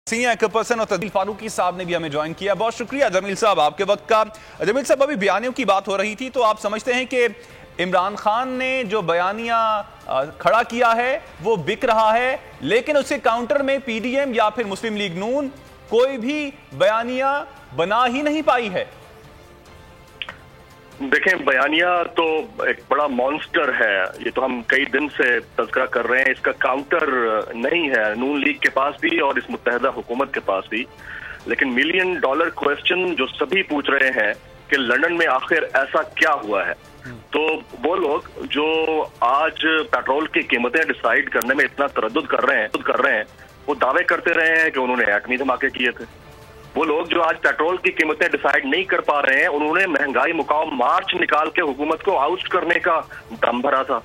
Senior person और जमील फारूकी साहब ने भी हमें ज्वाइन किया। बहुत शुक्रिया जमील साहब आपके वक्त का। जमील साहब, अभी बयानियों की बात हो रही थी, तो आप समझते हैं कि इमरान खान ने जो बयानिया खड़ा किया है वो बिक रहा है, लेकिन उसके काउंटर में पीडीएम या फिर मुस्लिम लीग नून कोई भी बयानिया बना ही नहीं पाई है? देखें, बयानिया तो एक बड़ा मॉन्स्टर है, ये तो हम कई दिन से तज़किरा कर रहे हैं। इसका काउंटर नहीं है नून लीग के पास भी और इस मुत्तहदा हुकूमत के पास भी। लेकिन मिलियन डॉलर क्वेश्चन जो सभी पूछ रहे हैं कि लंदन में आखिर ऐसा क्या हुआ है। तो वो लोग जो आज पेट्रोल की कीमतें डिसाइड करने में इतना तरद्दुद कर रहे हैं, वो दावे करते रहे हैं कि उन्होंने एटमी धमाके किए थे। वो लोग जो आज पेट्रोल की कीमतें डिसाइड नहीं कर पा रहे हैं, उन्होंने महंगाई मुकाम मार्च निकाल के हुकूमत को आउस्ट करने का दम भरा था।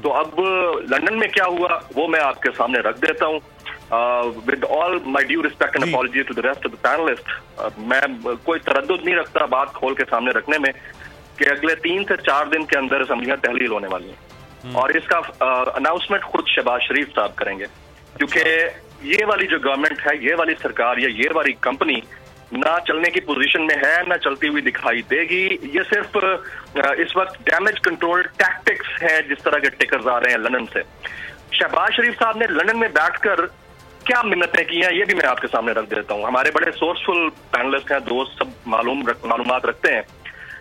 तो अब लंदन में क्या हुआ वो मैं आपके सामने रख देता हूँ। With all my due respect and apology to the rest of the panelist, मैं कोई तरद्दुद नहीं रखता बात खोल के सामने रखने में कि अगले 3 से 4 दिन के अंदर असम्बलियां तहलील होने वाली हैं और इसका अनाउंसमेंट खुद शहबाज शरीफ साहब करेंगे। क्योंकि ये वाली जो गवर्नमेंट है, ये वाली सरकार या ये वाली कंपनी ना चलने की पोजीशन में है, ना चलती हुई दिखाई देगी। ये सिर्फ इस वक्त डैमेज कंट्रोल टैक्टिक्स है जिस तरह के टिकर्स आ रहे हैं लंदन से। शहबाज शरीफ साहब ने लंदन में बैठकर क्या मिन्नतें की हैं, ये भी मैं आपके सामने रख देता हूँ। हमारे बड़े सोर्सफुल पैनलिस्ट हैं, दोस्त, सब मालूमात रखते हैं।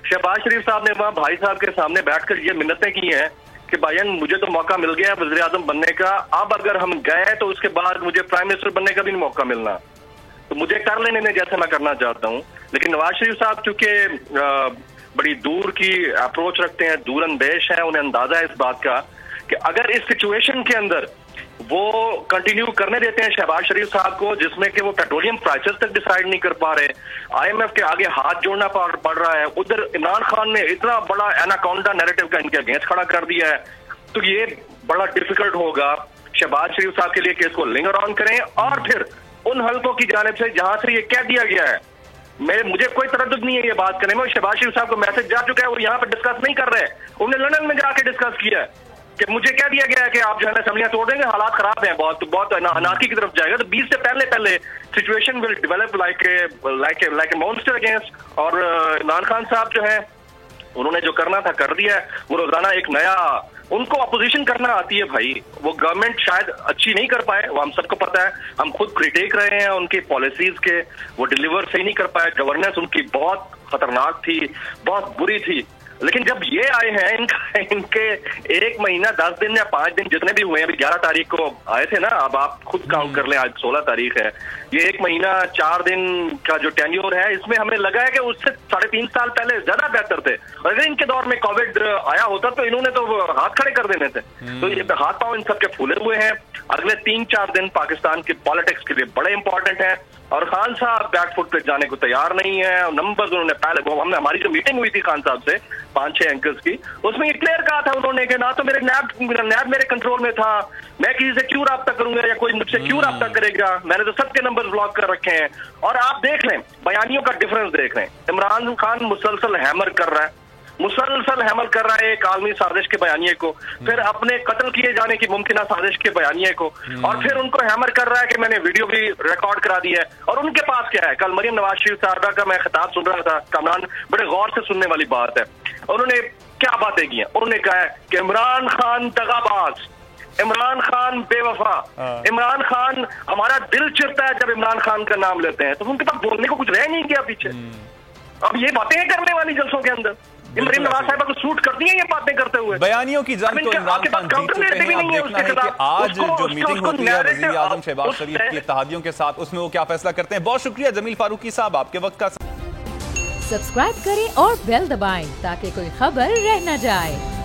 शहबाज शरीफ साहब ने वहाँ भाई साहब के सामने बैठकर ये मिन्नतें की हैं कि भाईजान मुझे तो मौका मिल गया वज़ीर आज़म बनने का, अब अगर हम गए तो उसके बाद मुझे प्राइम मिनिस्टर बनने का भी नहीं मौका मिलना, तो मुझे कर लेने में जैसे मैं करना चाहता हूँ। लेकिन नवाज शरीफ साहब चूंकि बड़ी दूर की अप्रोच रखते हैं, दूर अंदेश है, उन्हें अंदाजा है इस बात का कि अगर इस सिचुएशन के अंदर वो कंटिन्यू करने देते हैं शहबाज शरीफ साहब को, जिसमें कि वो पेट्रोलियम प्राइसेस तक डिसाइड नहीं कर पा रहे, IMF के आगे हाथ जोड़ना पड़ रहा है, उधर इमरान खान ने इतना बड़ा एनाकोंडा नैरेटिव का इनके अगेंस्ट खड़ा कर दिया है, तो ये बड़ा डिफिकल्ट होगा शहबाज शरीफ साहब के लिए कि इसको लिंगर ऑन करें और फिर उन हल्कों की जानिब से जहां से ये कह दिया गया है। मुझे कोई तरद्दुद नहीं है ये बात करने में। शहबाज शरीफ साहब को मैसेज जा चुका है, वो यहाँ पर डिस्कस नहीं कर रहे, उन्होंने लंदन में जाके डिस्कस किया है कि मुझे कह दिया गया है कि आप जो है ना असम्बलियां तोड़ देंगे, हालात खराब हैं, बहुत अनार्की की तरफ जाएगा। तो 20 से पहले situation will develop like a monster against. और इमरान खान साहब जो है उन्होंने जो करना था कर दिया है। वो रोजाना एक नया, उनको अपोजिशन करना आती है भाई। वो गवर्नमेंट शायद अच्छी नहीं कर पाए, वो हम सबको पता है, हम खुद क्रिटिक रहे हैं उनकी पॉलिसीज के, वो डिलीवर सही नहीं कर पाए, गवर्नेंस उनकी बहुत खतरनाक थी, बहुत बुरी थी। लेकिन जब ये आए हैं इनके 1 महीना 10 दिन या 5 दिन जितने भी हुए हैं, अभी 11 तारीख को आए थे ना, अब आप खुद काउंट कर लें, आज 16 तारीख है, ये 1 महीना 4 दिन का जो टेन्योर है, इसमें हमें लगा है कि उससे 3.5 साल पहले ज्यादा बेहतर थे। और अगर इनके दौर में कोविड आया होता तो इन्होंने तो हाथ खड़े कर देने थे। तो ये हाथ पांव इन सबके फूले हुए हैं। अगले 3-4 दिन पाकिस्तान की पॉलिटिक्स के लिए बड़े इंपॉर्टेंट है और खान साहब बैकफुट पे जाने को तैयार नहीं है। नंबर्स उन्होंने पहले, हमने हमारी जो मीटिंग हुई थी खान साहब से 5-6 एंकर्स की, उसमें ये क्लियर कहा था उन्होंने कि ना तो मेरे नैब मेरे कंट्रोल में था, मैं किसी से क्यों राब्ता करूंगा या कोई मुझसे क्यों राब्ता करेगा, मैंने तो सबके नंबर ब्लॉक कर रखे हैं। और आप देख लें, बयानियों का डिफरेंस देख लें। इमरान खान मुसलसल हैमर कर रहा है एक आलमी साजिश के बयानिए को, फिर अपने कत्ल किए जाने की मुमकिन साजिश के बयानिए को, और फिर उनको हैमर कर रहा है कि मैंने वीडियो भी रिकॉर्ड करा दी है। और उनके पास क्या है? कल मरियम नवाज शरीफ साहबा का मैं खिताब सुन रहा था, कामरान, बड़े गौर से सुनने वाली बात है। उन्होंने क्या बातें की हैं? उन्होंने कहा है कि इमरान खान दगाबाज, इमरान खान बेवफा, इमरान खान, हमारा दिल चिरता है जब इमरान खान का नाम लेते हैं। तो उनके पास बोलने को कुछ रह नहीं गया पीछे। अब ये बातें करने वाली जल्सों के अंदर मरियम नवाज साहिबा को सूट करती है ये बातें करते हुए। बयानियों की जंग तो इमरान खान जीत चुके हैं। अब देखना है कि आज जो मीटिंग होती है वज़ीर आज़म शहबाज शरीफ की इत्तेहादियों के साथ, उसमें वो क्या फैसला करते हैं। बहुत शुक्रिया जमील फारूकी साहब आपके वक्त का। सब्सक्राइब करें और बेल दबाएं ताकि कोई खबर रह न जाए।